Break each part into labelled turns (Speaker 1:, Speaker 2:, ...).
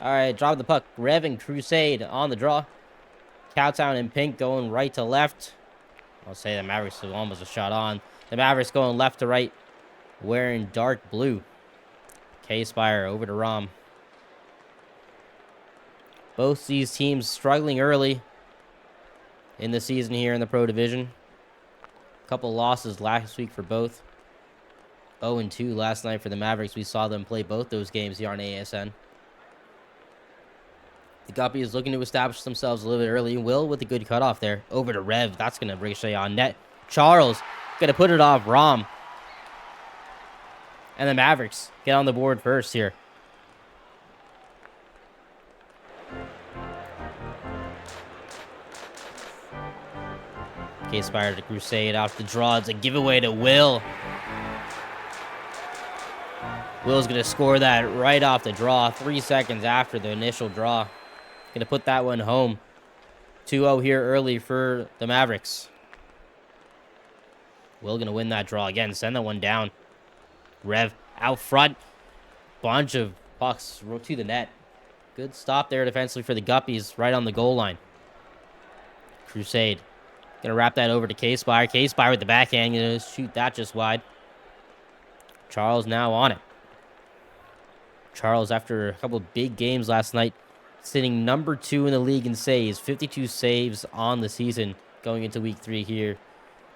Speaker 1: All right, drop the puck. Rev and Crusade on the draw. Cowtown in pink going right to left. I'll say the Mavericks was almost a shot on. The Mavericks going left to right, wearing dark blue. K-Spire over to Rom. Both these teams struggling early in the season here in the Pro Division. A couple losses last week for both. 0-2 last night for the Mavericks. We saw them play both those games here on ASN. The Guppies looking to establish themselves a little bit early. Will with a good cutoff there. Over to Rev. That's going to ricochet on net. Charles going to put it off Rom. And the Mavericks get on the board first here. K-Spire to Crusade off the draw. It's a giveaway to Will. Will's going to score that right off the draw. 3 seconds after the initial draw. Going to put that one home. 2-0 here early for the Mavericks. Will going to win that draw again. Send that one down. Rev out front. Bunch of pucks to the net. Good stop there defensively for the Guppies right on the goal line. Crusade. Going to wrap that over to K-Spire. K-Spire with the backhand. Going to shoot that just wide. Charles now on it. Charles, after a couple of big games last night, sitting number 2 in the league in saves. 52 saves on the season going into week 3 here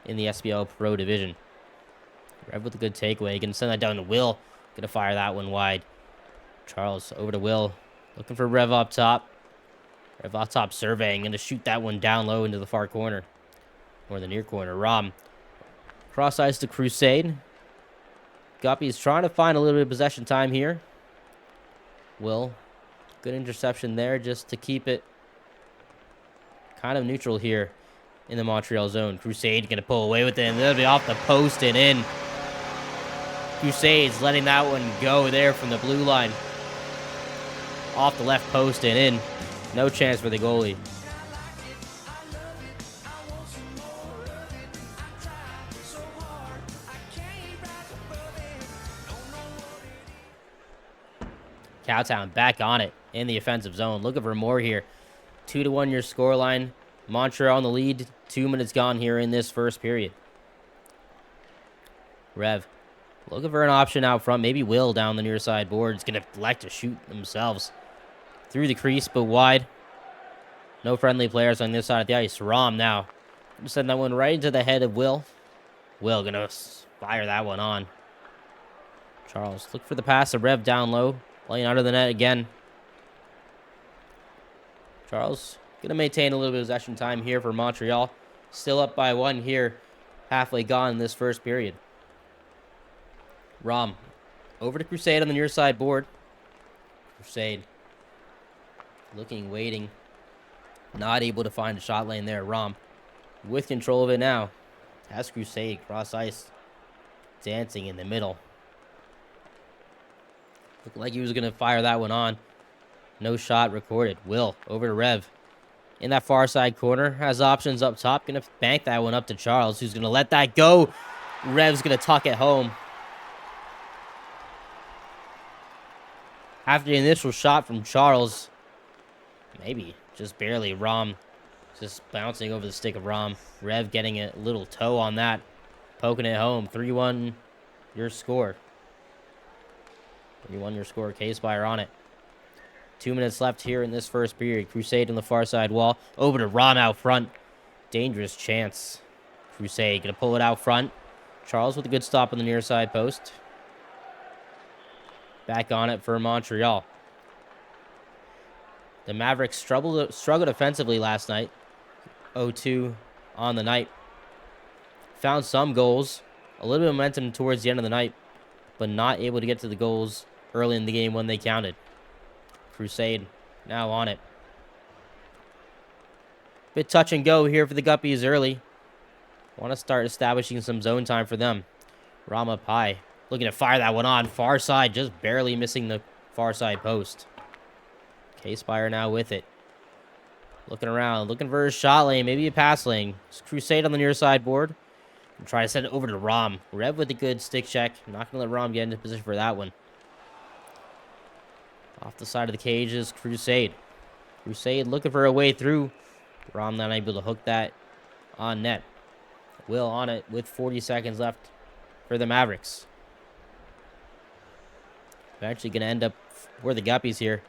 Speaker 1: in the SPL Pro Division. Rev with a good takeaway. Going to send that down to Will. Going to fire that one wide. Charles over to Will. Looking for Rev up top. Rev up top surveying. Going to shoot that one down low into the far corner. Or the near corner. Rom. Cross ice to Crusade. Guppies trying to find a little bit of possession time here. Will. Good interception there just to keep it kind of neutral here in the Montreal zone. Crusade going to pull away with it, and they'll be off the post and in. Crusade's letting that one go there from the blue line. Off the left post and in. No chance for the goalie. Cowtown back on it in the offensive zone. Looking for more here. 2-1 your scoreline. Montreal on the lead. 2 minutes gone here in this first period. Rev looking for an option out front. Maybe Will down the near side board. It's going to elect to shoot themselves. Through the crease, but wide. No friendly players on this side of the ice. Rom now. Send that one right into the head of Will. Will going to fire that one on. Charles look for the pass to Rev down low. Playing out of the net again. Charles going to maintain a little bit of possession time here for Montreal. Still up by 1 here. Halfway gone in this first period. Rom over to Crusade on the near side board. Crusade looking, waiting. Not able to find a shot lane there. Rom with control of it now. Has Crusade cross ice. Dancing in the middle. Looked like he was going to fire that one on. No shot recorded. Will over to Rev. In that far side corner. Has options up top. Going to bank that one up to Charles, who's going to let that go. Rev's going to tuck it home. After the initial shot from Charles. Maybe. Just barely. Rom just bouncing over the stick of Rom. Rev getting a little toe on that. Poking it home. 3-1 your score. 3-1 your score. K-Spire on it. 2 minutes left here in this first period. Crusade on the far side wall. Over to Rom out front. Dangerous chance. Crusade going to pull it out front. Charles with a good stop on the near side post. Back on it for Montreal. The Mavericks struggled offensively last night. 0-2 on the night. Found some goals. A little bit of momentum towards the end of the night. But not able to get to the goals early in the game when they counted. Crusade now on it. Bit touch and go here for the Guppies early. Want to start establishing some zone time for them. Rom up high. Looking to fire that one on. Far side, just barely missing the far side post. K-Spire now with it. Looking around. Looking for a shot lane. Maybe a pass lane. Crusade on the near side board. And try to send it over to Rom. Rev with a good stick check. Not going to let Rom get into position for that one. Off the side of the cage is Crusade. Crusade looking for a way through. Rom not able to hook that on net. Will on it with 40 seconds left for the Mavericks. Eventually going to end up for the Guppies here.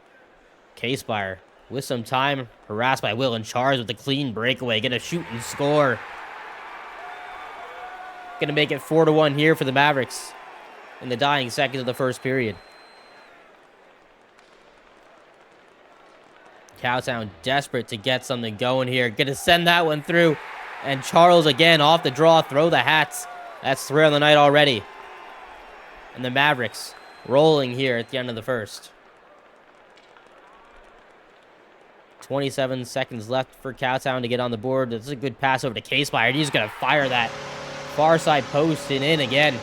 Speaker 1: K-Spire with some time. Harassed by Will and Charles with a clean breakaway. Going to shoot and score. Going to make it 4-1 here for the Mavericks in the dying seconds of the first period. Cowtown desperate to get something going here. Going to send that one through. And Charles again off the draw. Throw the hats. That's 3 on the night already. And the Mavericks rolling here at the end of the first. 27 seconds left for Cowtown to get on the board. This is a good pass over to K-Spire. He's going to fire that far side post and in again.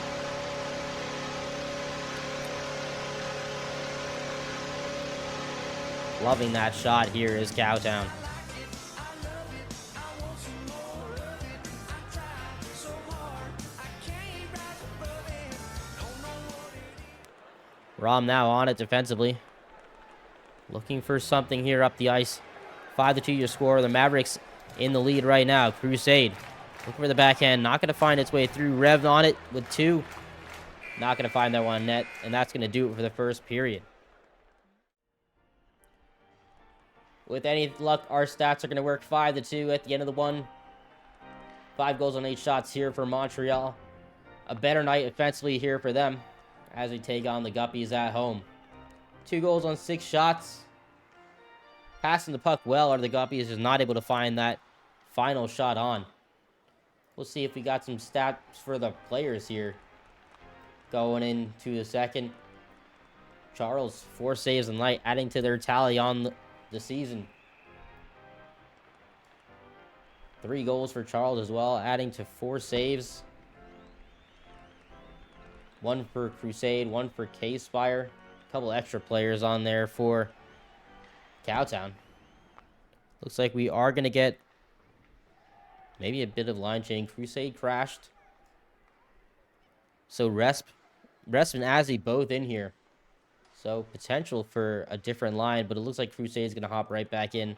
Speaker 1: Loving that shot here is Cowtown. Rom now on it defensively. Looking for something here up the ice. 5-2 your score. The Mavericks in the lead right now. Crusade looking for the backhand. Not going to find its way through. Rev on it with 2. Not going to find that one net. And that's going to do it for the first period. With any luck, our stats are going to work 5-2 at the end of the one. 5 goals on 8 shots here for Montreal. A better night offensively here for them as we take on the Guppies at home. 2 goals on 6 shots. Passing the puck well, are the Guppies just not able to find that final shot on. We'll see if we got some stats for the players here. Going into the second. Charles, 4 saves in light, adding to their tally on the season. 3 goals for Charles as well, adding to 4 saves. 1 for Crusade, 1 for K-Spire. A couple extra players on there for Cowtown. Looks like we are going to get maybe a bit of line change. Crusade crashed. So Resp and Azzy both in here. So potential for a different line, but it looks like Crusade is going to hop right back in.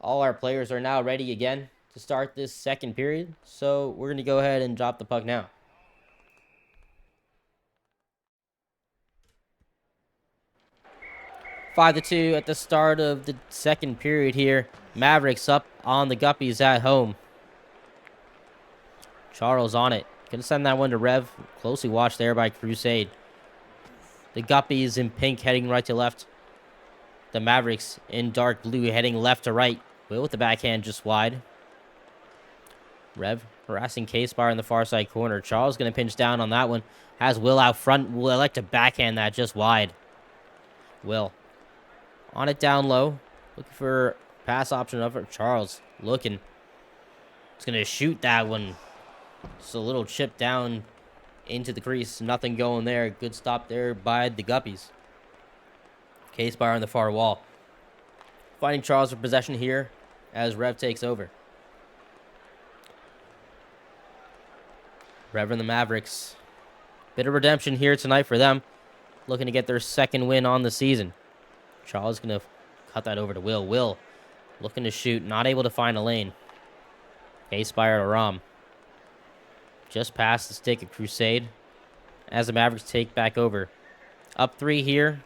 Speaker 1: All our players are now ready again to start this second period. So we're going to go ahead and drop the puck now. Five to 2 at the start of the second period here. Mavericks up on the Guppies at home. Charles on it. Gonna send that one to Rev. Closely watched there by Crusade. The Guppies in pink heading right to left. The Mavericks in dark blue heading left to right. Will with the backhand just wide. Rev harassing K-Spire in the far side corner. Charles gonna pinch down on that one. Has Will out front. Will elect to backhand that just wide. Will on it down low. Looking for pass option over Charles. Looking. He's gonna shoot that one. Just a little chip down into the crease. Nothing going there. Good stop there by the Guppies. K-Spire on the far wall. Finding Charles for possession here as Rev takes over. Rev and the Mavericks. Bit of redemption here tonight for them. Looking to get their second win on the season. Charles going to cut that over to Will. Will looking to shoot. Not able to find a lane. K-Spire to Rom. Just past the stick of Crusade as the Mavericks take back over. Up 3 here.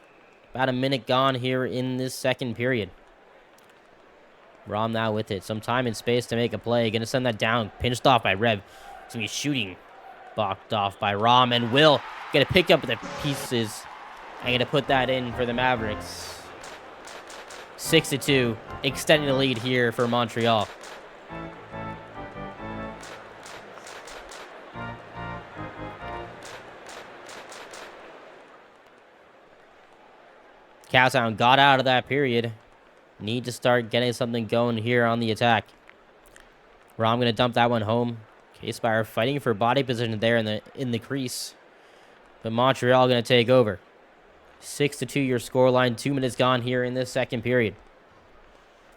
Speaker 1: About a minute gone here in this second period. Rom now with it. Some time and space to make a play. Going to send that down. Pinched off by Rev. It's going to be shooting. Blocked off by Rom. And Will going to pick up the pieces. I'm going to put that in for the Mavericks. 6-2. Extending the lead here for Montreal. Cowtown got out of that period. Need to start getting something going here on the attack. Rom going to dump that one home. K-Spire fighting for body position there in the crease. But Montreal going to take over. 6-2 your scoreline. 2 minutes gone here in this second period.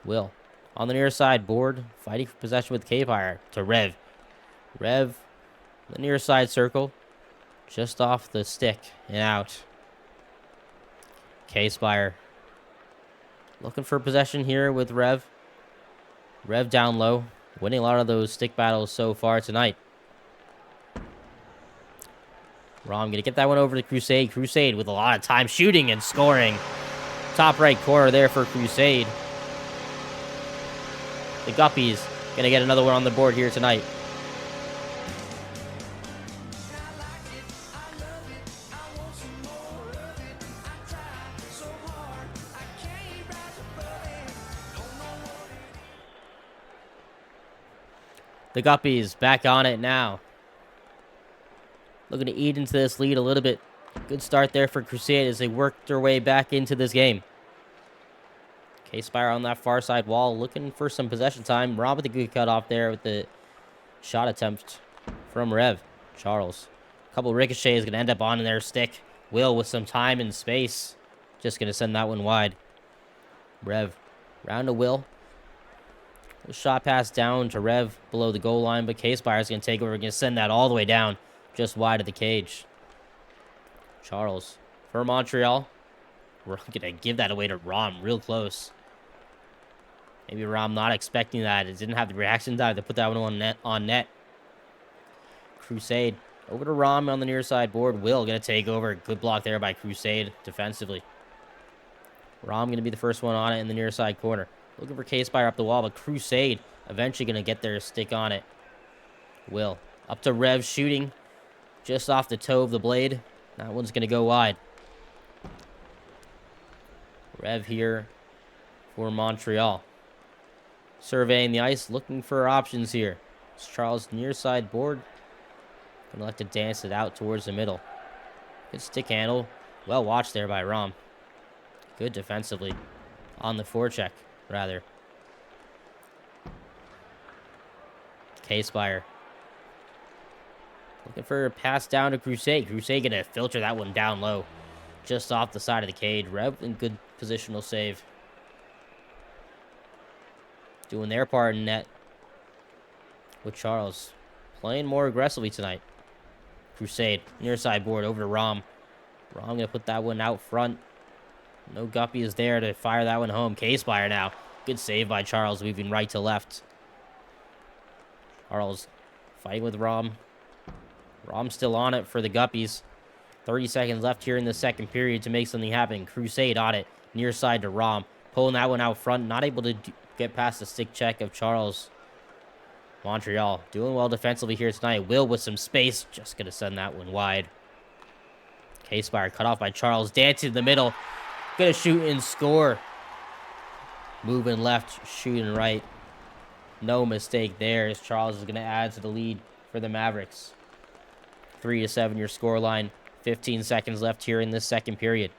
Speaker 1: Will on the near side board. Fighting for possession with K-Spire to Rev. Rev, the near side circle. Just off the stick and out. K-Spire looking for possession here with Rev. Rev down low. Winning a lot of those stick battles so far tonight. Rom going to get that one over to Crusade. Crusade with a lot of time shooting and scoring. Top right corner there for Crusade. The Guppies going to get another one on the board here tonight. The Guppies back on it now. Looking to eat into this lead a little bit. Good start there for Crusade as they work their way back into this game. K-Spire on that far side wall looking for some possession time. Rob with the good cut off there with the shot attempt from Rev. Charles. A couple ricochets going to end up on their stick. Will with some time and space. Just going to send that one wide. Rev. Round to Will. A shot pass down to Rev below the goal line, but K-Spire is going to take over. Going to send that all the way down, just wide of the cage. Charles for Montreal. We're going to give that away to Rom, real close. Maybe Rom not expecting that. It didn't have the reaction time to put that one on net. Crusade over to Rom on the near side board. Will going to take over. Good block there by Crusade defensively. Rom going to be the first one on it in the near side corner. Looking for K-Spire up the wall, but Crusade eventually going to get their stick on it. Will. Up to Rev shooting. Just off the toe of the blade. That one's going to go wide. Rev here for Montreal. Surveying the ice, looking for options here. It's Charles near side board. Going to like to dance it out towards the middle. Good stick handle. Well watched there by Rom. Good defensively on the forecheck. Rather. K-Spire. Looking for a pass down to Crusade. Crusade going to filter that one down low. Just off the side of the cage. Rev in good positional save. Doing their part in net. With Charles. Playing more aggressively tonight. Crusade. Near side board over to Rom. Rom going to put that one out front. No Guppy is there to fire that one home. K-Spire now. Good save by Charles, moving right to left. Charles fighting with Rom. Rom still on it for the Guppies. 30 seconds left here in the second period to make something happen. Crusade on it. Near side to Rom. Pulling that one out front. Not able to get past the stick check of Charles. Montreal doing well defensively here tonight. Will with some space. Just going to send that one wide. K-Spire cut off by Charles. Dancing in the middle. Gonna shoot and score. Moving left, shooting right. No mistake there as Charles is gonna add to the lead for the Mavericks. 3-7 your score line. 15 seconds left here in this second period.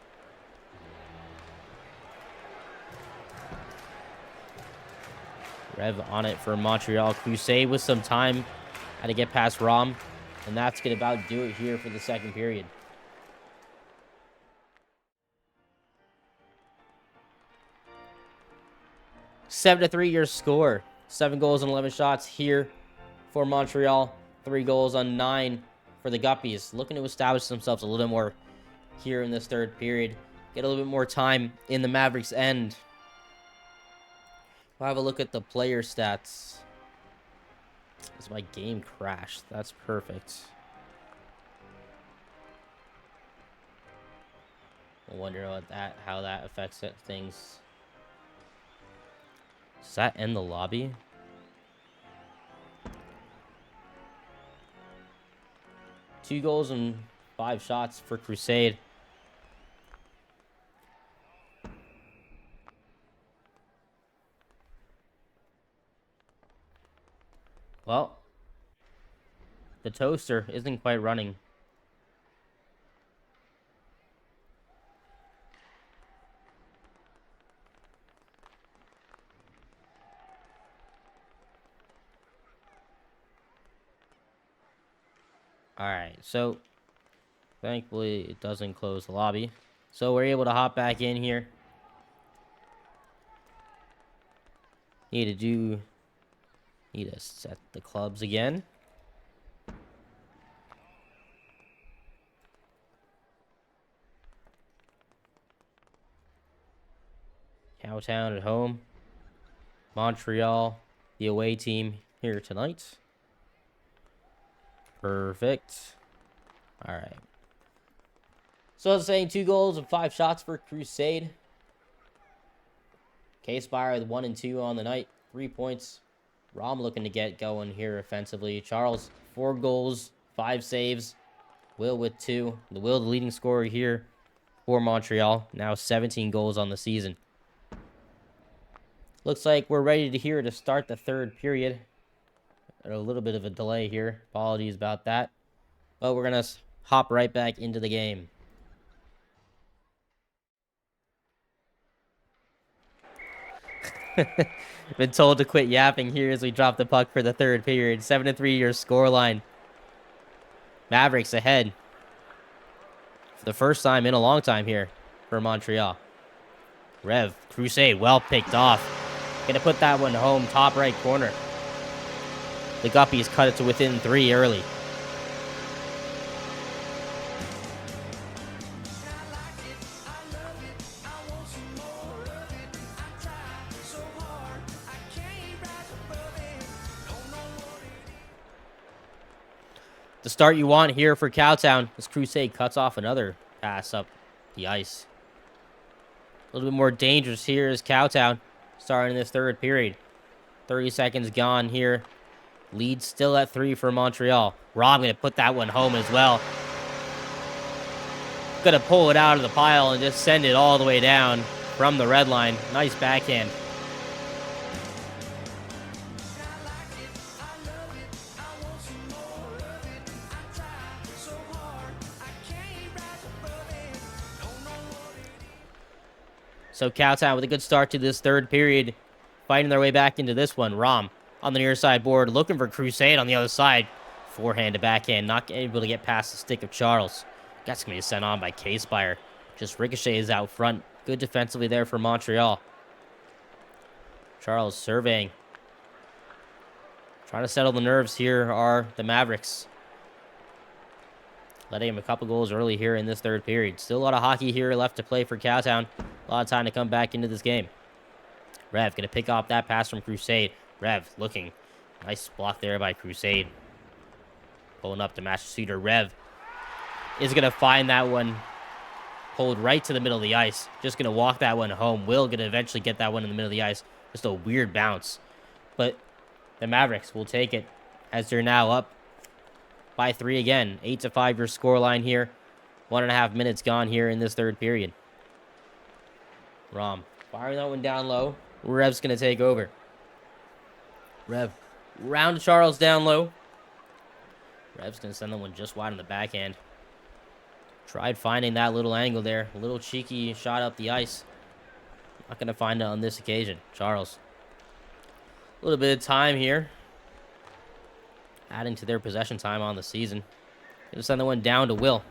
Speaker 1: Rev on it for Montreal. Crusade with some time. Had to get past Rom. And that's gonna about do it here for the second period. 7-3 your score. 7 goals and 11 shots here for Montreal. 3 goals on 9 for the Guppies. Looking to establish themselves a little bit more here in this third period. Get a little bit more time in the Mavericks' end. We'll have a look at the player stats. As my game crashed. That's perfect. I wonder how that affects things. Does that end the lobby? Two goals and 5 shots for Crusade. Well, the toaster isn't quite running. Alright, so thankfully it doesn't close the lobby. So we're able to hop back in here. Need to set the clubs again. Cowtown at home. Montreal, the away team here tonight. Perfect. All right. So I was saying 2 goals and 5 shots for Crusade. K-Spire with 1 and 2 on the night. 3 points. Rom looking to get going here offensively. Charles, 4 goals, 5 saves. Will with 2. The leading scorer here for Montreal. Now 17 goals on the season. Looks like we're ready to start the third period. A little bit of a delay here. Apologies about that. But we're going to hop right back into the game. Been told to quit yapping here as we drop the puck for the third period. 7-3 your scoreline. Mavericks ahead. For the first time in a long time here for Montreal. Rev, Crusade, well picked off. Gonna put that one home, top right corner. The Guppies cut it to within 3 early. The start you want here for Cowtown as Crusade cuts off another pass up the ice. A little bit more dangerous here is Cowtown starting this third period. 30 seconds gone here. Lead still at 3 for Montreal. Rob going to put that one home as well. Going to pull it out of the pile and just send it all the way down from the red line. Nice backhand. So Cowtown with a good start to this third period, fighting their way back into this one. Rom on the near side board, looking for Crusade on the other side. Forehand to backhand, not able to get past the stick of Charles. That's going to be sent on by K-Spire. Just ricochets out front. Good defensively there for Montreal. Charles surveying. Trying to settle the nerves here are the Mavericks. Letting him a couple goals early here in this third period. Still a lot of hockey here left to play for Cowtown. A lot of time to come back into this game. Rev going to pick off that pass from Crusade. Rev looking. Nice block there by Crusade. Pulling up to match the shooter. Rev is going to find that one. Pulled right to the middle of the ice. Just going to walk that one home. Will going to eventually get that one in the middle of the ice. Just a weird bounce. But the Mavericks will take it as they're now up by 3 again. 8-5 your scoreline here. 1.5 minutes gone here in this third period. Rom firing that one down low. Rev's going to take over. Rev round to Charles down low. Rev's going to send that one just wide on the backhand. Tried finding that little angle there. A little cheeky shot up the ice. Not going to find it on this occasion. Charles. A little bit of time here. Adding to their possession time on the season. Going to send the one down to Will.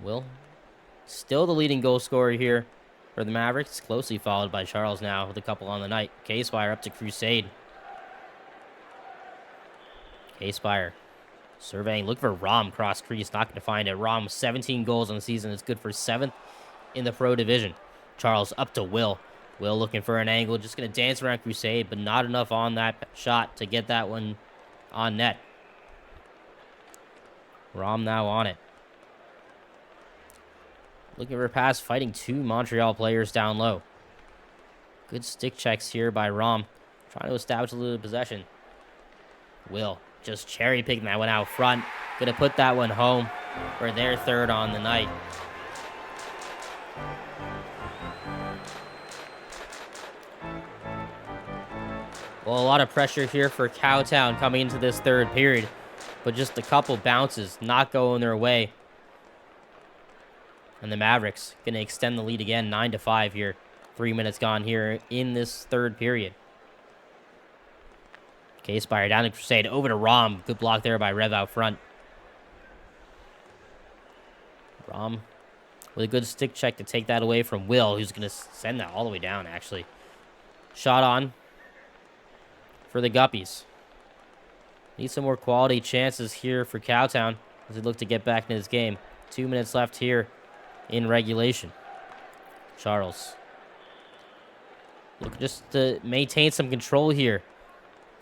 Speaker 1: Will. Still the leading goal scorer here for the Mavericks. Closely followed by Charles now with a couple on the night. K-Spire up to Crusade. K-Spire surveying. Look for Rom cross crease. Not going to find it. Rom 17 goals on the season. It's good for 7th in the pro division. Charles up to Will. Will looking for an angle. Just going to dance around Crusade, but not enough on that shot to get that one on net. Rom now on it. Looking for a pass, fighting 2 Montreal players down low. Good stick checks here by Rom. Trying to establish a little possession. Will just cherry picking that one out front. Gonna put that one home for their 3rd on the night. Well, a lot of pressure here for Cowtown coming into this third period, but just a couple bounces not going their way. And the Mavericks going to extend the lead again, 9-5 here. 3 minutes gone here in this third period. K-Spire down to Crusade, over to Rom. Good block there by Rev out front. Rom with a good stick check to take that away from Will, who's going to send that all the way down, actually. Shot on for the Guppies. Need some more quality chances here for Cowtown as they look to get back into this game. 2 minutes left here in regulation. Charles Look just to maintain some control here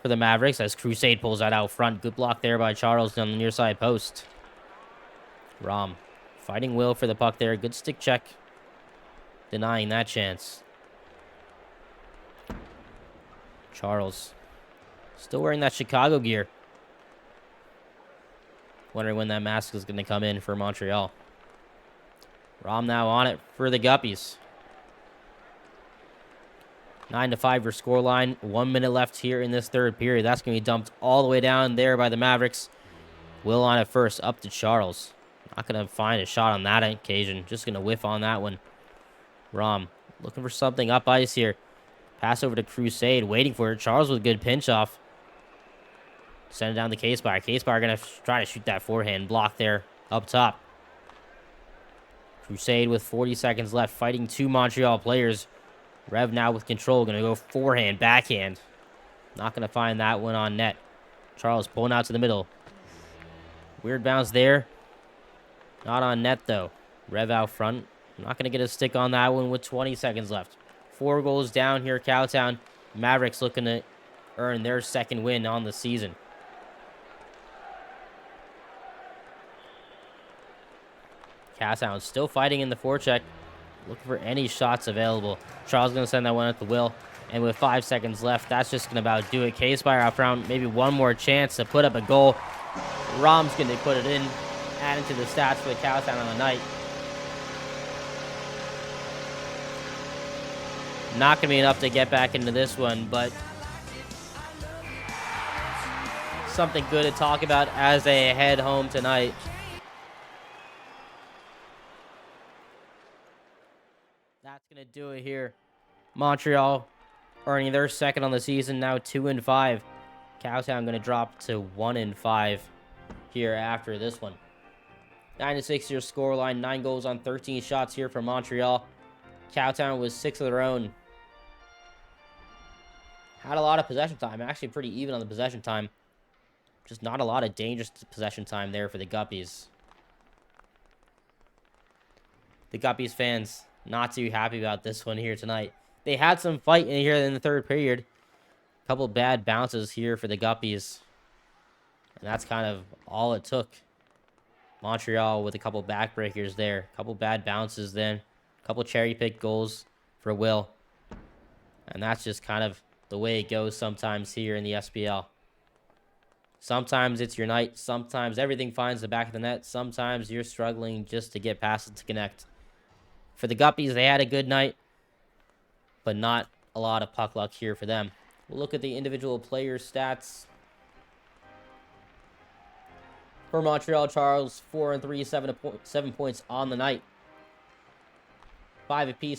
Speaker 1: for the Mavericks as Crusade pulls that out front. Good block there by Charles on the near side post. Rom fighting Will for the puck there. Good stick check. Denying that chance. Charles still wearing that Chicago gear. Wondering when that mask is going to come in for Montreal. Rom now on it for the Guppies. 9-5 your scoreline. 1 minute left here in this third period. That's going to be dumped all the way down there by the Mavericks. Will on it first, up to Charles. Not going to find a shot on that occasion. Just going to whiff on that one. Rom looking for something up ice here. Pass over to Crusade, waiting for it. Charles with a good pinch off. Send it down to K-Spire. K-Spire going to try to shoot that forehand. Block there up top. Crusade with 40 seconds left, fighting two Montreal players. Rev now with control, going to go forehand, backhand. Not going to find that one on net. Charles pulling out to the middle. Weird bounce there. Not on net, though. Rev out front. Not going to get a stick on that one with 20 seconds left. 4 goals down here, Cowtown. Mavericks looking to earn their second win on the season. Cowtown still fighting in the forecheck. Looking for any shots available. Charles going to send that one at the Will. And with 5 seconds left, that's just going to about do it. K-Spire out front. Maybe one more chance to put up a goal. Rom's going to put it in. Adding to the stats for the Cowtown on the night. Not going to be enough to get back into this one, but something good to talk about as they head home tonight. That's going to do it here. Montreal earning their second on the season, now 2-5. Cowtown going to drop to 1-5 here after this one. 9-6 your scoreline, 9 goals on 13 shots here for Montreal. Cowtown was 6 of their own. Had a lot of possession time, actually pretty even on the possession time. Just not a lot of dangerous possession time there for the Guppies. The Guppies fans not too happy about this one here tonight. They had some fight in here in the third period. A couple bad bounces here for the Guppies. And that's kind of all it took. Montreal with a couple backbreakers there. A couple bad bounces then. A couple cherry-picked goals for Will. And that's just kind of the way it goes sometimes here in the SPL. Sometimes it's your night. Sometimes everything finds the back of the net. Sometimes you're struggling just to get past it to connect. For the Guppies, they had a good night, but not a lot of puck luck here for them. We'll look at the individual player stats. For Montreal, Charles, 4 and 3, 7 points on the night. 5 apiece